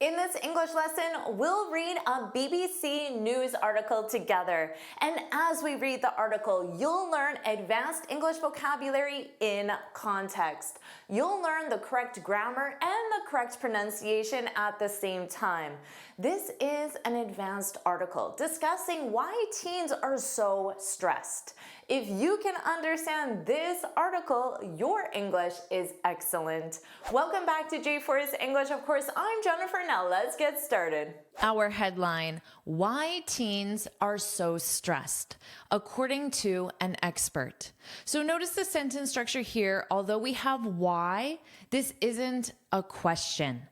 In this English lesson, we'll read a BBC News article together. And as we read the article, you'll learn advanced English vocabulary in context. You'll learn the correct grammar and the correct pronunciation at the same time. This is an advanced article discussing why teens are so stressed. If you can understand this article, your English is excellent. Welcome back to JForrest English. Of course, I'm Jennifer. Now let's get started. Our headline, Why Teens Are So Stressed, according to an expert. So notice the sentence structure here. Although we have why, this isn't a question.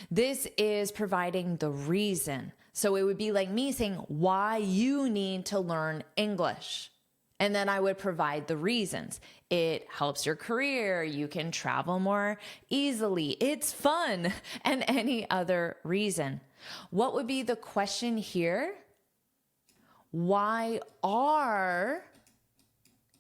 This is providing the reason. So it would be like me saying why you need to learn English. And then I would provide the reasons. It helps your career. You can travel more easily. It's fun. And any other reason. What would be the question here? Why are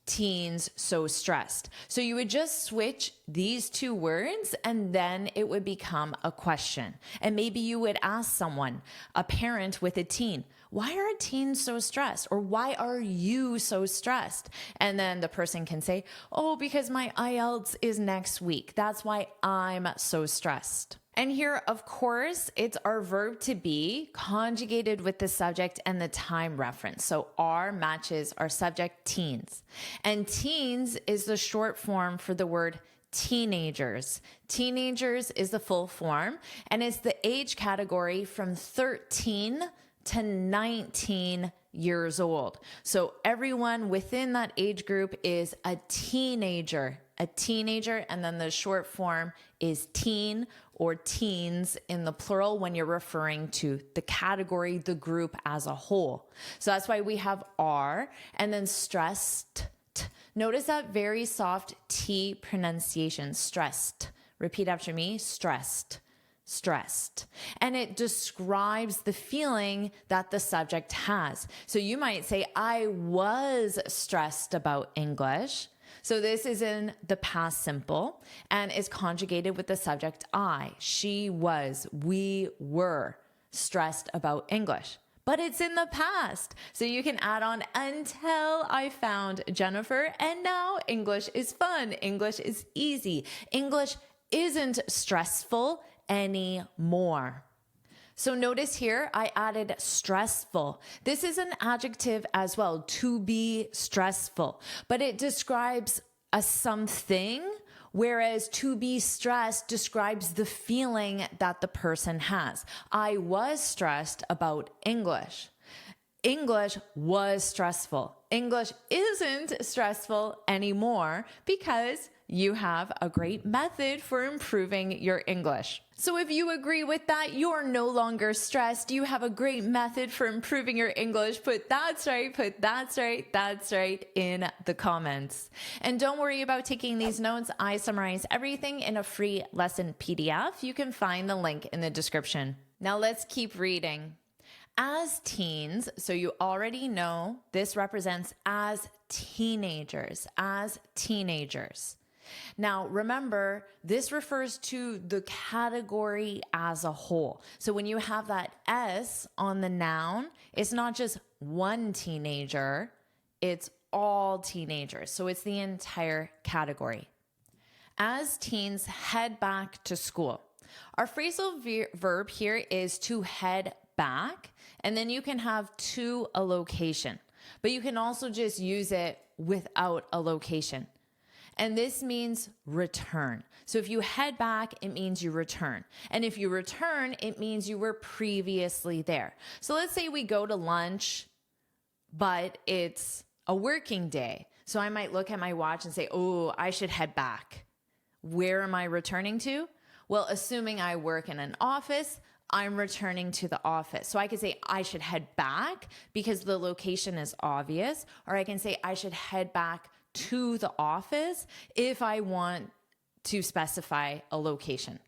teens so stressed? So you would just switch these two words and then it would become a question. And maybe you would ask someone, a parent with a teen, why are teens so stressed? Or why are you so stressed? And then the person can say, oh, because my IELTS is next week. That's why I'm so stressed. And here, of course, it's our verb to be conjugated with the subject and the time reference. So are matches our subject teens. And teens is the short form for the word teenagers. Teenagers is the full form, and it's the age category from 13 to 19 years old. So everyone within that age group is a teenager, and then the short form is teen or teens in the plural when you're referring to the category, the group as a whole. So that's why we have are and then stressed. Notice that very soft T pronunciation, stressed. Repeat after me, stressed. Stressed. And it describes the feeling that the subject has. So you might say, I was stressed about English. So this is in the past simple and is conjugated with the subject I. She was, we were stressed about English. But it's in the past. So you can add on until I found Jennifer, and now English is fun. English is easy. English isn't stressful anymore. So notice here, I added stressful. This is an adjective as well, to be stressful, but it describes a something, whereas to be stressed describes the feeling that the person has. I was stressed about English. English was stressful. English isn't stressful anymore because you have a great method for improving your English. So if you agree with that, you're no longer stressed. You have a great method for improving your English. Put that's right in the comments. And don't worry about taking these notes. I summarize everything in a free lesson PDF. You can find the link in the description. Now let's keep reading. As teens, so you already know this represents as teenagers, Now, remember, this refers to the category as a whole. So when you have that S on the noun, it's not just one teenager, it's all teenagers. So it's the entire category. As teens head back to school, our phrasal verb here is to head back, and then you can have to a location, but you can also just use it without a location. And this means return. So if you head back, it means you return. And if you return, it means you were previously there. So let's say we go to lunch, but it's a working day. So I might look at my watch and say, oh, I should head back. Where am I returning to? Well, assuming I work in an office, I'm returning to the office. So I could say I should head back because the location is obvious, or I can say I should head back to the office if I want to specify a location.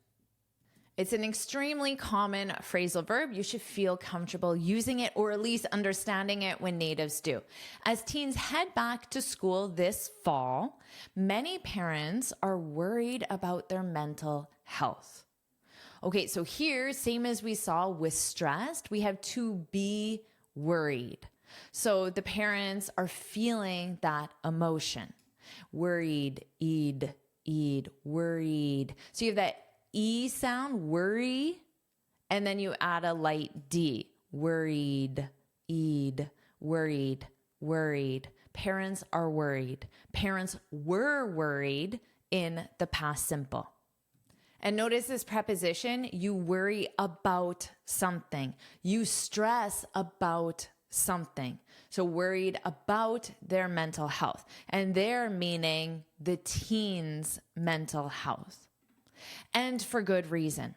It's an extremely common phrasal verb. You should feel comfortable using it or at least understanding it when natives do. As teens head back to school this fall, many parents are worried about their mental health. Okay, so here, same as we saw with stressed, we have to be worried. So the parents are feeling that emotion. Worried, worried. So you have that E sound, worry, and then you add a light D, worried, worried, worried. Parents are worried. Parents were worried in the past simple. And notice this preposition, you worry about something. You stress about something. So worried about their mental health. And they're meaning the teens' mental health. And for good reason.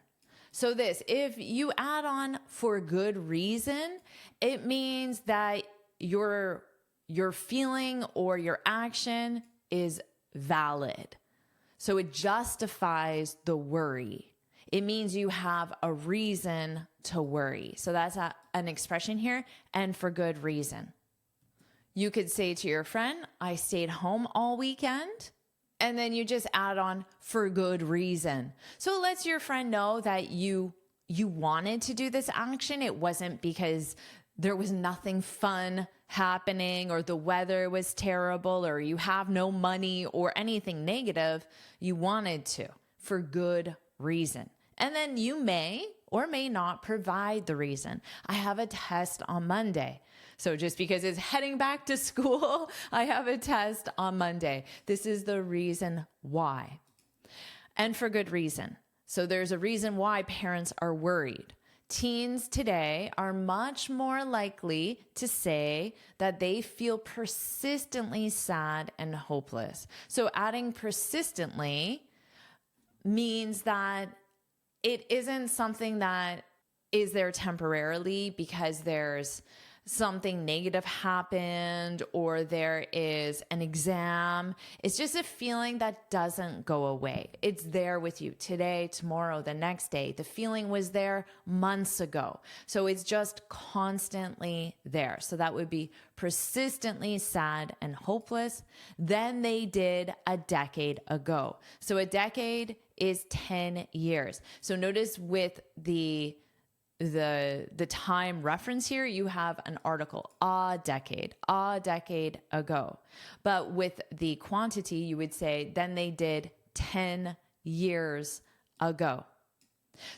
So this, if you add on for good reason, it means that your feeling or your action is valid. So it justifies the worry. It means you have a reason to worry. So that's an expression here, and for good reason. You could say to your friend, I stayed home all weekend. And then you just add on for good reason. So it lets your friend know that you wanted to do this action. It wasn't because there was nothing fun happening or the weather was terrible or you have no money or anything negative. You wanted to for good reason. And then you may or may not provide the reason. I have a test on Monday. So just because it's heading back to school, I have a test on Monday. This is the reason why. And for good reason. So there's a reason why parents are worried. Teens today are much more likely to say that they feel persistently sad and hopeless. So adding persistently means that it isn't something that is there temporarily because there's something negative happened or there is an exam. It's just a feeling that doesn't go away. It's there with you today, tomorrow, the next day. The feeling was there months ago. So it's just constantly there. So that would be persistently sad and hopeless than they did a decade ago. So a decade is 10 years. So notice with the time reference here, you have an article, a decade ago. But with the quantity, you would say, then they did 10 years ago.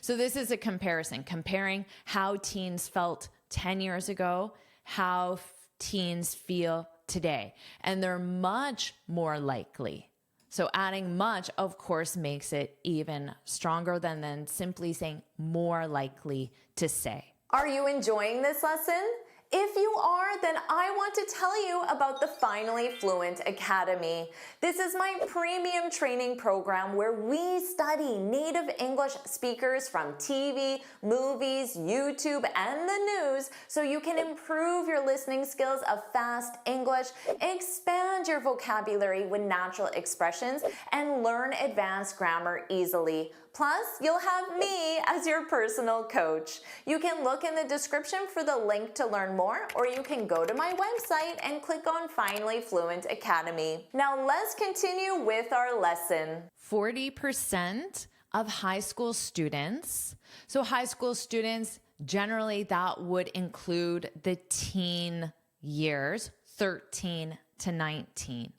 So this is a comparison, comparing how teens felt 10 years ago, how teens feel today. And they're much more likely. So adding much, of course, makes it even stronger than simply saying more likely to say. Are you enjoying this lesson? If you are, then I want to tell you about the Finally Fluent Academy. This is my premium training program where we study native English speakers from TV, movies, YouTube, and the news so you can improve your listening skills of fast English, expand your vocabulary with natural expressions, and learn advanced grammar easily. Plus, you'll have me as your personal coach. You can look in the description for the link to learn more, or you can go to my website and click on Finally Fluent Academy. Now let's continue with our lesson. 40% of high school students, so high school students, generally that would include the teen years, 13 to 19.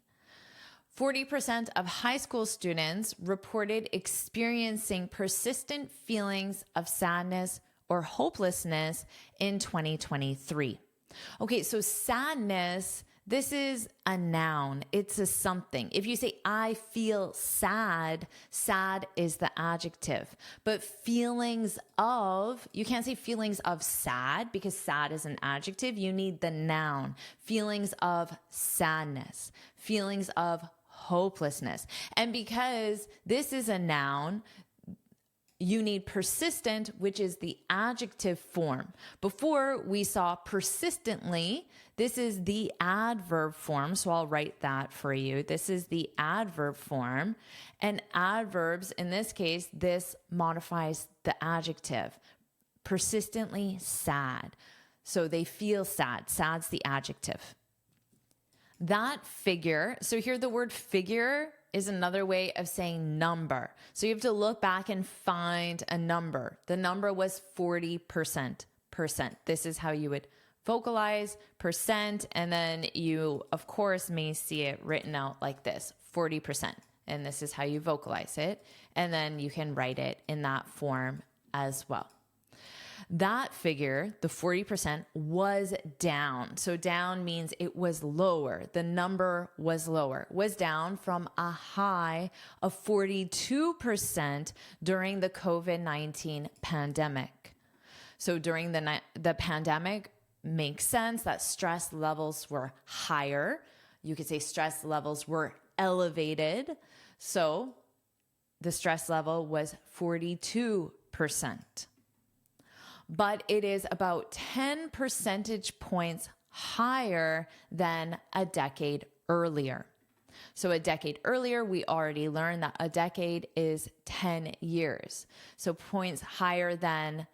40% of high school students reported experiencing persistent feelings of sadness or hopelessness in 2023. Okay, so sadness, this is a noun. It's a something. If you say, I feel sad, sad is the adjective. But feelings of, you can't say feelings of sad because sad is an adjective. You need the noun. Feelings of sadness, feelings of hopelessness. And because this is a noun, you need persistent, which is the adjective form. Before we saw persistently, this is the adverb form. So I'll write that for you. This is the adverb form. And adverbs, in this case, this modifies the adjective. Persistently sad. So they feel sad. Sad's the adjective. That figure, so here the word figure is another way of saying number. So you have to look back and find a number. The number was 40%. This is how you would vocalize percent. And then you, of course, may see it written out like this, 40%. And this is how you vocalize it. And then you can write it in that form as well. That figure, the 40%, was down. So down means it was lower. The number was lower, was down from a high of 42% during the COVID-19 pandemic. So during the pandemic, makes sense that stress levels were higher. You could say stress levels were elevated. So the stress level was 42%. But it is about 10 percentage points higher than a decade earlier. So a decade earlier, we already learned that a decade is 10 years. So points higher than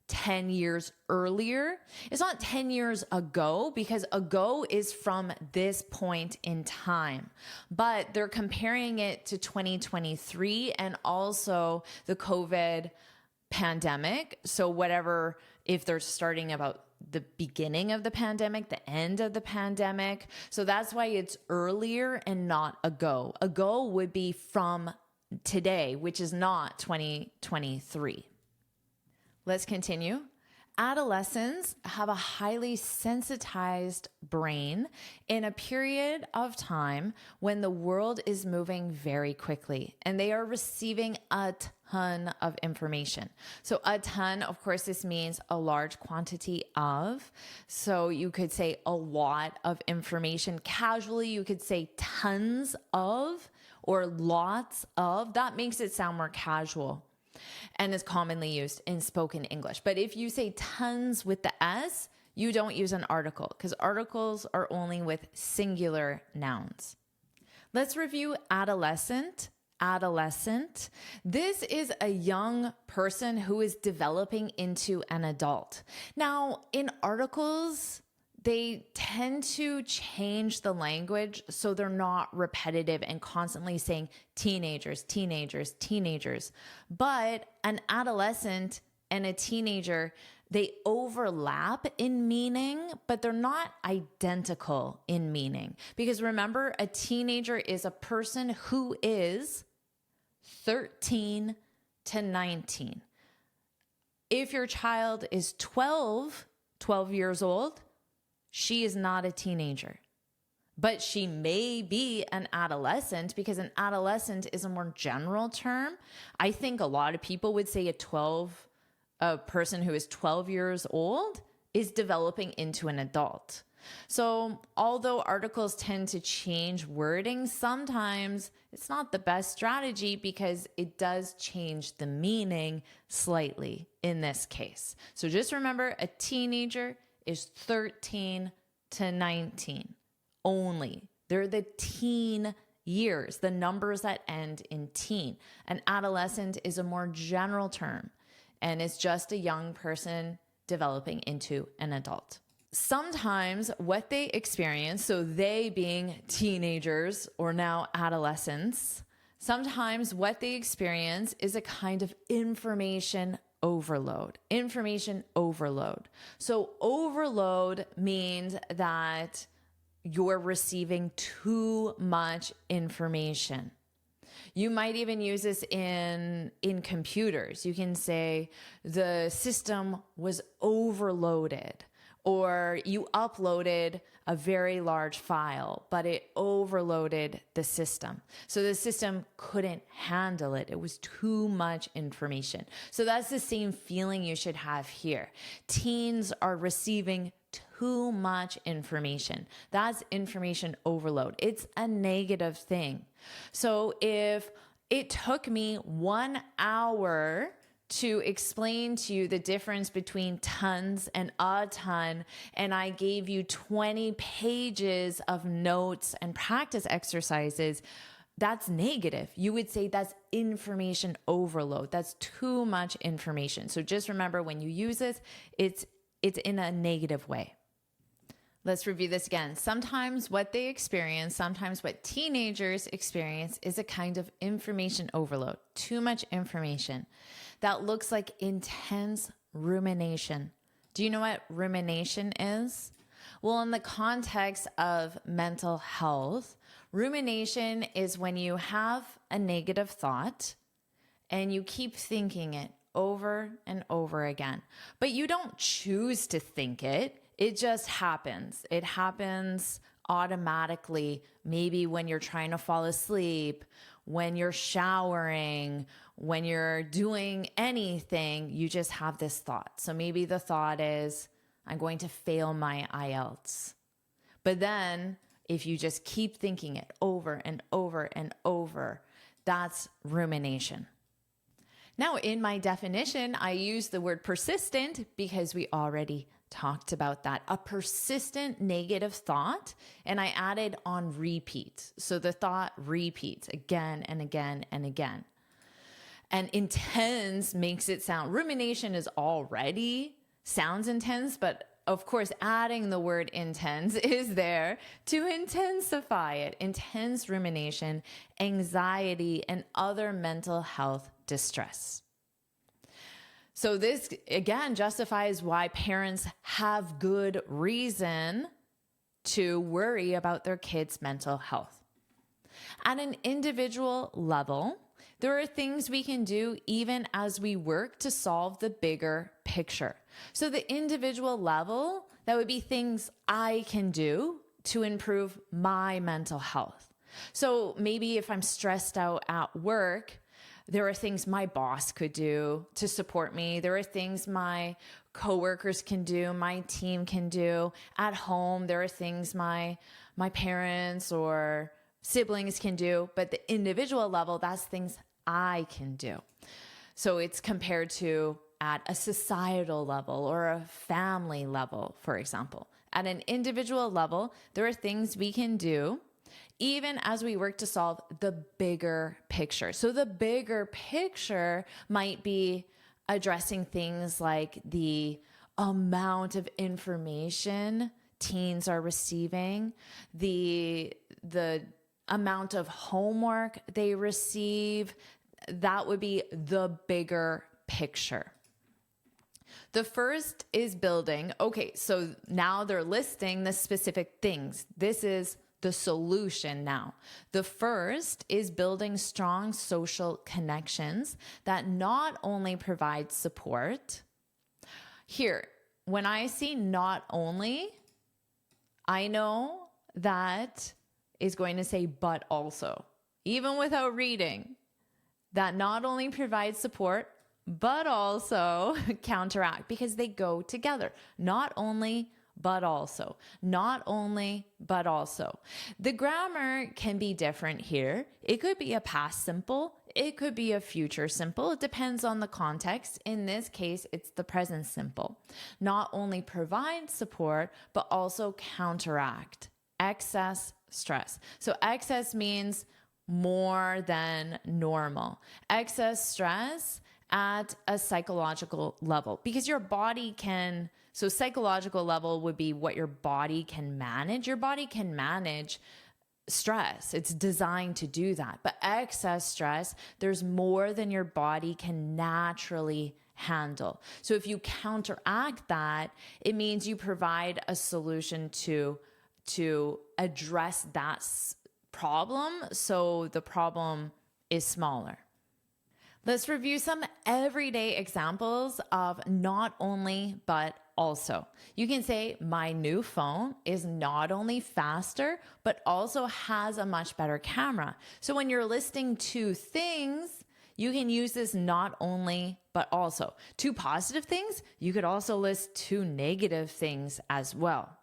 10 years earlier. It's not 10 years ago, because ago is from this point in time, but they're comparing it to 2023 and also the COVID pandemic. So whatever, if they're starting about the beginning of the pandemic, the end of the pandemic. So that's why it's earlier and not ago. Ago would be from today, which is not 2023. Let's continue. Adolescents have a highly sensitized brain in a period of time when the world is moving very quickly and they are receiving a ton of information. So a ton, of course, this means a large quantity of. So you could say a lot of information. Casually, you could say tons of or lots of. That makes it sound more casual and is commonly used in spoken English. But if you say tons with the S, you don't use an article because articles are only with singular nouns. Let's review adolescent. Adolescent. This is a young person who is developing into an adult. Now, in articles, they tend to change the language so they're not repetitive and constantly saying teenagers, teenagers, teenagers. But an adolescent and a teenager, they overlap in meaning, but they're not identical in meaning. Because remember, a teenager is a person who is 13 to 19. If your child is 12 years old, she is not a teenager, but she may be an adolescent because an adolescent is a more general term. I think a lot of people would say a person who is 12 years old is developing into an adult. So although articles tend to change wording, sometimes it's not the best strategy because it does change the meaning slightly in this case. So just remember, a teenager is 13 to 19 only. They're the teen years, the numbers that end in teen. An adolescent is a more general term and it's just a young person developing into an adult. Sometimes what they experience, so they being teenagers or now adolescents, sometimes what they experience is a kind of information overload. Information overload. So overload means that you're receiving too much information. You might even use this in computers. You can say the system was overloaded, or you uploaded a very large file, but it overloaded the system. So the system couldn't handle it. It was too much information. So that's the same feeling you should have here. Teens are receiving too much information. That's information overload. It's a negative thing. So if it took me 1 hour to explain to you the difference between tons and a ton, and I gave you 20 pages of notes and practice exercises, that's negative. You would say that's information overload. That's too much information. So just remember, when you use this, it's in a negative way. Let's review this again. Sometimes what they experience, sometimes what teenagers experience is a kind of information overload, too much information that looks like intense rumination. Do you know what rumination is? Well, in the context of mental health, rumination is when you have a negative thought and you keep thinking it over and over again, but you don't choose to think it. It just happens. It happens automatically, maybe when you're trying to fall asleep, when you're showering, when you're doing anything, you just have this thought. So maybe the thought is, I'm going to fail my IELTS. But then if you just keep thinking it over and over and over, that's rumination. Now, in my definition, I use the word persistent because we already talked about that. A persistent negative thought, and I added on repeat. So the thought repeats again and again and again. And intense makes it sound, rumination is already sounds intense, but of course, adding the word intense is there to intensify it. Intense rumination, anxiety, and other mental health distress. So this, again, justifies why parents have good reason to worry about their kids' mental health. At an individual level, there are things we can do even as we work to solve the bigger picture. So the individual level, that would be things I can do to improve my mental health. So maybe if I'm stressed out at work, there are things my boss could do to support me. There are things my coworkers can do, my team can do. At home, there are things my parents or siblings can do. But the individual level, that's things I can do. So it's compared to at a societal level or a family level, for example. At an individual level, there are things we can do even as we work to solve the bigger picture. So the bigger picture might be addressing things like the amount of information teens are receiving, the amount of homework they receive. That would be the bigger picture. The first is building. Okay, so now they're listing the specific things. This is the solution now. The first is building strong social connections that not only provide support. Here, when I see not only, I know that is going to say but also, even without reading, that not only provides support, but also counteract, because they go together. Not only, but also. Not only, but also. The grammar can be different here. It could be a past simple. It could be a future simple. It depends on the context. In this case, it's the present simple. Not only provide support, but also counteract excess stress. So excess means more than normal. Excess stress at a psychological level, because your body can, so psychological level would be what your body can manage. Your body can manage stress. It's designed to do that. But excess stress, there's more than your body can naturally handle. So if you counteract that, it means you provide a solution to address that problem, so the problem is smaller. Let's review some everyday examples of not only, but also. You can say, my new phone is not only faster, but also has a much better camera. So when you're listing two things, you can use this not only, but also. Two positive things, you could also list two negative things as well.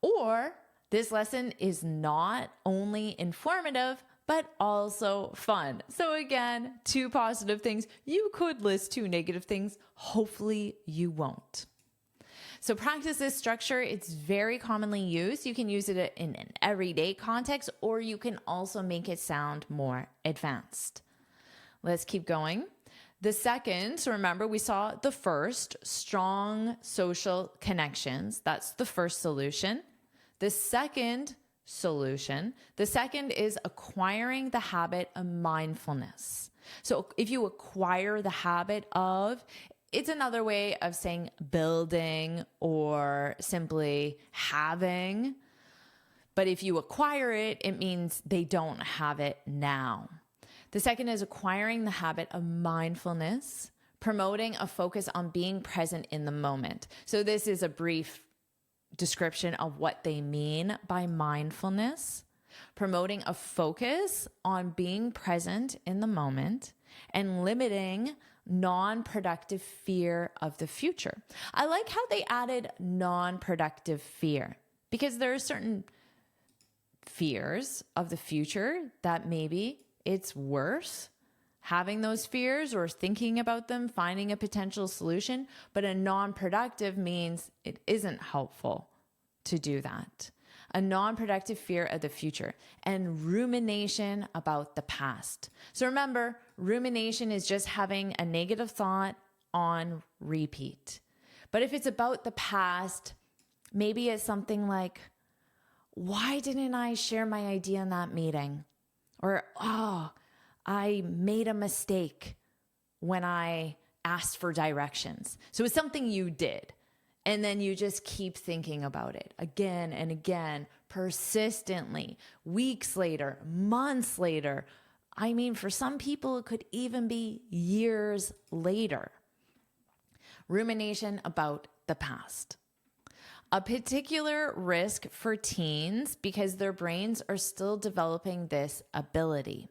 Or this lesson is not only informative, but also fun. So again, two positive things. You could list two negative things. Hopefully you won't. So practice this structure. It's very commonly used. You can use it in an everyday context, or you can also make it sound more advanced. Let's keep going. The second, so remember we saw the first, strong social connections. That's the first solution. The second solution, the second is acquiring the habit of mindfulness. So if you acquire the habit of, it's another way of saying building or simply having. But if you acquire it, it means they don't have it now. The second is acquiring the habit of mindfulness, promoting a focus on being present in the moment. So this is a brief description of what they mean by mindfulness, promoting a focus on being present in the moment, and limiting non-productive fear of the future. I like how they added non-productive fear, because there are certain fears of the future that maybe it's worse having those fears or thinking about them, finding a potential solution, but a non-productive means it isn't helpful to do that. A non-productive fear of the future and rumination about the past. So remember, rumination is just having a negative thought on repeat. But if it's about the past, maybe it's something like, why didn't I share my idea in that meeting? Or, oh, I made a mistake when I asked for directions. So it's something you did. And then you just keep thinking about it again and again, persistently, weeks later, months later. I mean, for some people, it could even be years later. Rumination about the past. A particular risk for teens because their brains are still developing this ability.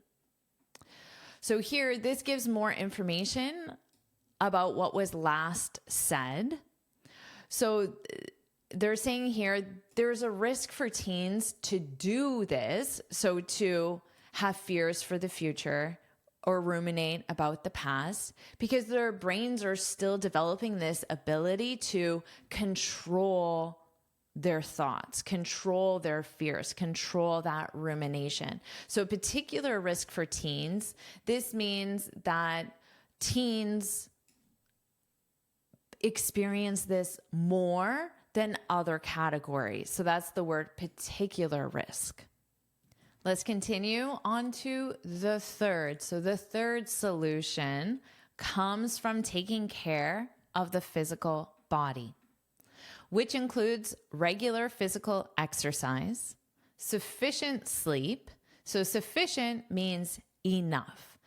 So here, this gives more information about what was last said. So they're saying here, there's a risk for teens to do this. So to have fears for the future or ruminate about the past, because their brains are still developing this ability to control their thoughts, control their fears, control that rumination. So a particular risk for teens, this means that teens experience this more than other categories. So that's the word particular risk. Let's continue on to the third. So the third solution comes from taking care of the physical body, which includes regular physical exercise, sufficient sleep. So sufficient means enough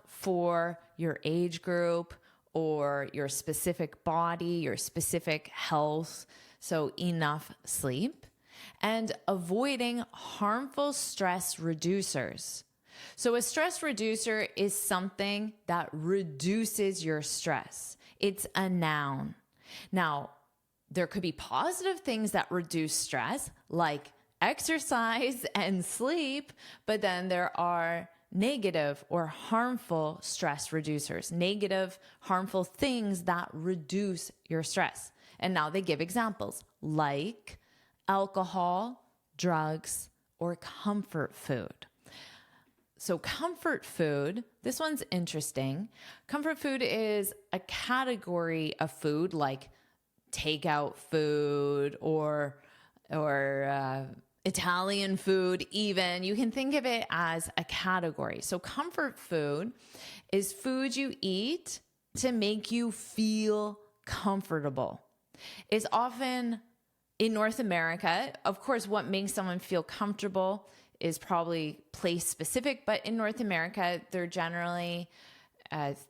for your age group or your specific body, your specific health. So enough sleep. And avoiding harmful stress reducers. So a stress reducer is something that reduces your stress. It's a noun. Now, there could be positive things that reduce stress, like exercise and sleep, but then there are negative or harmful stress reducers, negative, harmful things that reduce your stress. And now they give examples like alcohol, drugs, or comfort food. So comfort food, this one's interesting. Comfort food is a category of food like takeout food or Italian food even. You can think of it as a category. So comfort food is food you eat to make you feel comfortable. It's often in North America, of course, what makes someone feel comfortable is probably place specific, but in North America, they're generally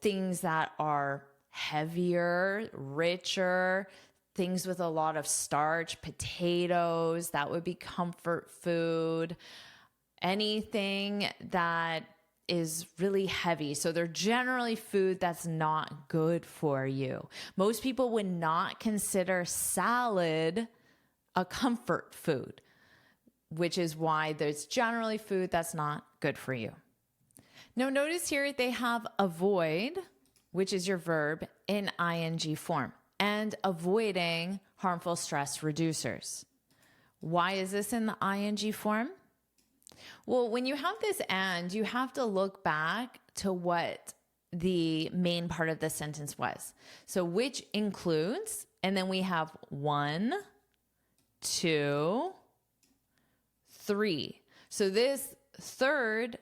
things that are heavier, richer, things with a lot of starch, potatoes, that would be comfort food, anything that is really heavy. So they're generally food that's not good for you. Most people would not consider salad a comfort food, which is why there's generally food that's not good for you. Now notice here they have avoid, which is your verb, in ing form, and avoiding harmful stress reducers. Why is this in the ing form? Well, when you have this and, you have to look back to what the main part of the sentence was. So which includes, and then we have 1, 2, 3. So this third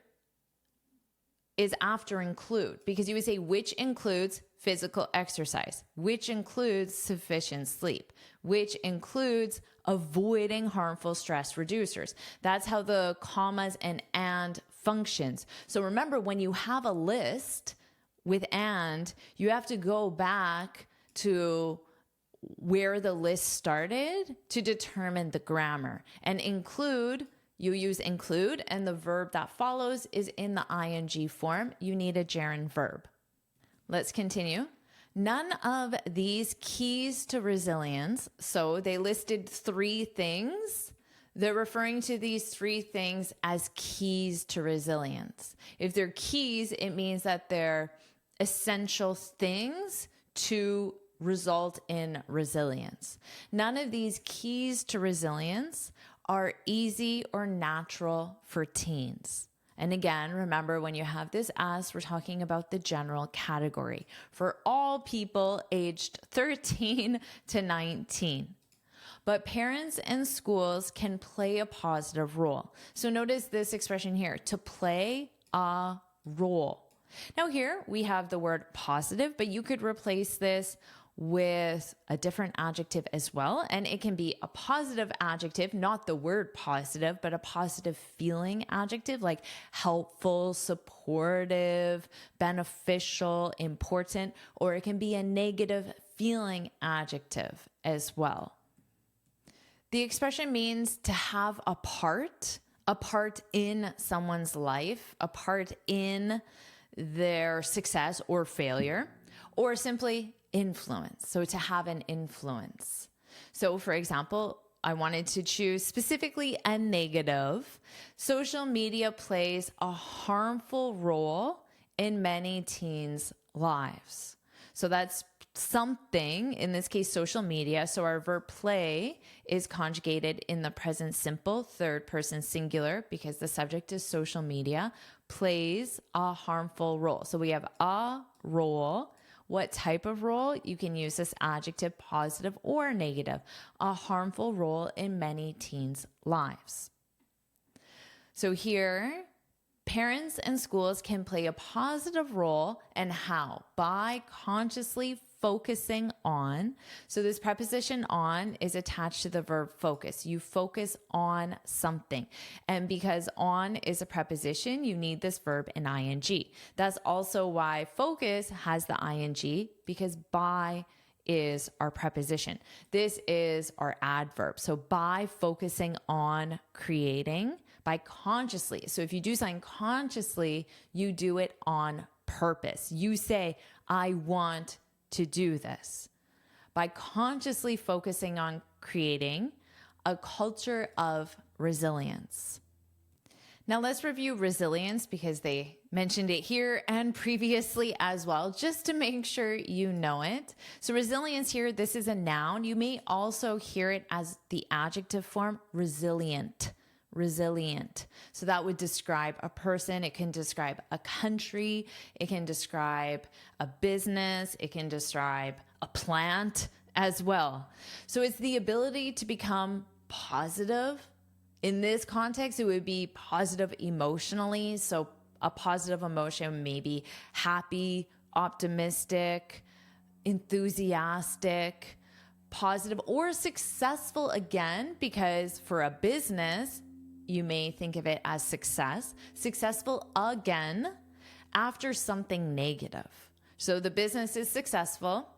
is after include, because you would say which includes physical exercise, which includes sufficient sleep, which includes avoiding harmful stress reducers. That's how the commas and functions. So remember, when you have a list with and, you have to go back to where the list started to determine the grammar. And include, you use include, and the verb that follows is in the ing form. You need a gerund verb. Let's continue. None of these keys to resilience, so they listed 3 things. They're referring to these 3 things as keys to resilience. If they're keys, it means that they're essential things to result in resilience. None of these keys to resilience are easy or natural for teens. And again, remember, when you have this as, we're talking about the general category for all people aged 13 to 19. But parents and schools can play a positive role. So notice this expression here, to play a role. Now here we have the word positive, but you could replace this with a different adjective as well. And it can be a positive adjective, not the word positive, but a positive feeling adjective like helpful, supportive, beneficial, important, or it can be a negative feeling adjective as well. The expression means to have a part in someone's life, a part in their success or failure, or simply influence. So to have an influence. So for example, I wanted to choose specifically a negative. Social media plays a harmful role in many teens' lives. So that's something, in this case, social media. So our verb play is conjugated in the present simple, third person singular, because the subject is social media, plays a harmful role. So we have a role. What type of role? You can use this adjective, positive or negative. A harmful role in many teens' lives. So here, parents and schools can play a positive role, and how? By consciously focusing on. So this preposition on is attached to the verb focus. You focus on something. And because on is a preposition, you need this verb in ing. That's also why focus has the ing, because by is our preposition. This is our adverb. So by focusing on creating, by consciously. So if you do something consciously, you do it on purpose. You say, I want to do this. By consciously focusing on creating a culture of resilience. Now let's review resilience, because they mentioned it here and previously as well, just to make sure you know it. So resilience here, this is a noun. You may also hear it as the adjective form, resilient. Resilient. So that would describe a person. It can describe a country. It can describe a business. It can describe a plant as well. So it's the ability to become positive. In this context, it would be positive emotionally. So a positive emotion may be happy, optimistic, enthusiastic, positive, or successful again, because for a business, you may think of it as success, successful again after something negative. So the business is successful,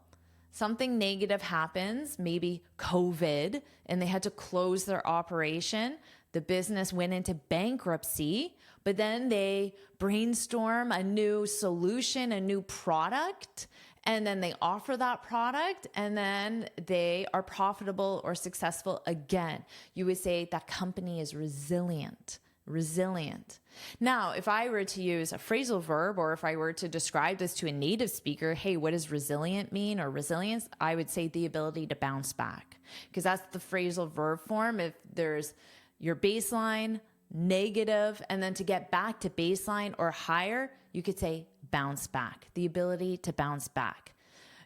something negative happens, maybe COVID, and they had to close their operation. The business went into bankruptcy, but then they brainstorm a new solution, a new product, and then they offer that product, and then they are profitable or successful again. You would say that company is resilient. Resilient. Now, if I were to use a phrasal verb, or if I were to describe this to a native speaker, hey, what does resilient mean, or resilience? I would say the ability to bounce back, because that's the phrasal verb form. If there's your baseline, negative, and then to get back to baseline or higher, you could say bounce back, the ability to bounce back.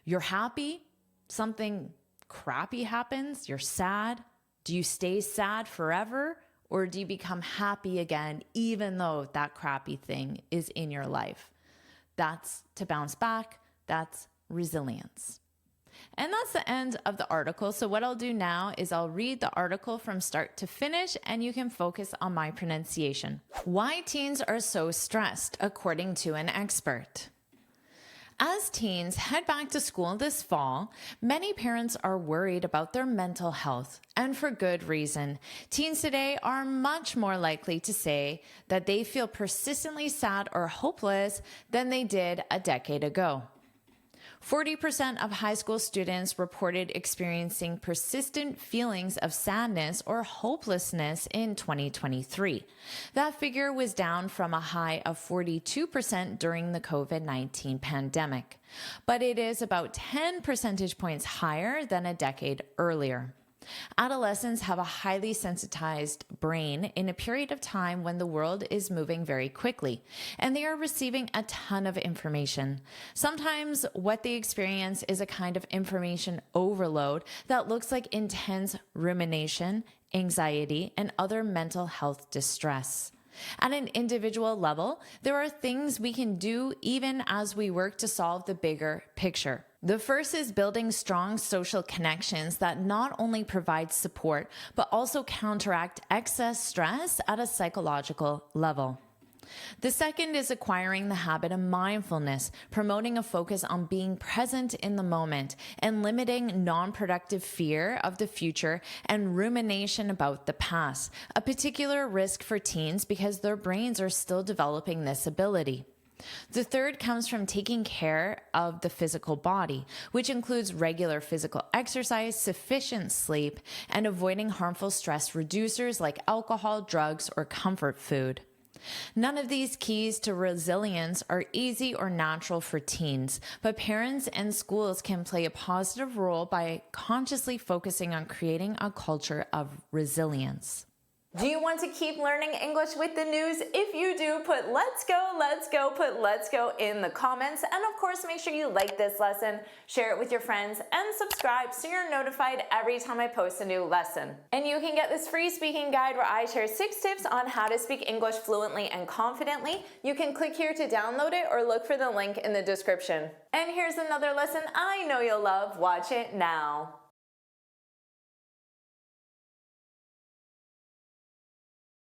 You're happy, something crappy happens, you're sad. Do you stay sad forever, or do you become happy again even though that crappy thing is in your life? That's to bounce back. That's resilience. And that's the end of the article. So what I'll do now is I'll read the article from start to finish, and you can focus on my pronunciation. Why teens are so stressed, according to an expert. As teens head back to school this fall, many parents are worried about their mental health, and for good reason. Teens today are much more likely to say that they feel persistently sad or hopeless than they did a decade ago. 40% of high school students reported experiencing persistent feelings of sadness or hopelessness in 2023. That figure was down from a high of 42% during the COVID-19 pandemic, but it is about 10 percentage points higher than a decade earlier. Adolescents have a highly sensitized brain in a period of time when the world is moving very quickly, and they are receiving a ton of information. Sometimes what they experience is a kind of information overload that looks like intense rumination, anxiety, and other mental health distress. At an individual level, there are things we can do even as we work to solve the bigger picture. The first is building strong social connections that not only provide support, but also counteract excess stress at a psychological level. The second is acquiring the habit of mindfulness, promoting a focus on being present in the moment and limiting non-productive fear of the future and rumination about the past, a particular risk for teens because their brains are still developing this ability. The third comes from taking care of the physical body, which includes regular physical exercise, sufficient sleep, and avoiding harmful stress reducers like alcohol, drugs, or comfort food. None of these keys to resilience are easy or natural for teens, but parents and schools can play a positive role by consciously focusing on creating a culture of resilience. Do you want to keep learning English with the news? If you do, put let's go, put let's go in the comments. And of course, make sure you like this lesson, share it with your friends, and subscribe so you're notified every time I post a new lesson. And you can get this free speaking guide where I share 6 tips on how to speak English fluently and confidently. You can click here to download it or look for the link in the description. And here's another lesson I know you'll love. Watch it now.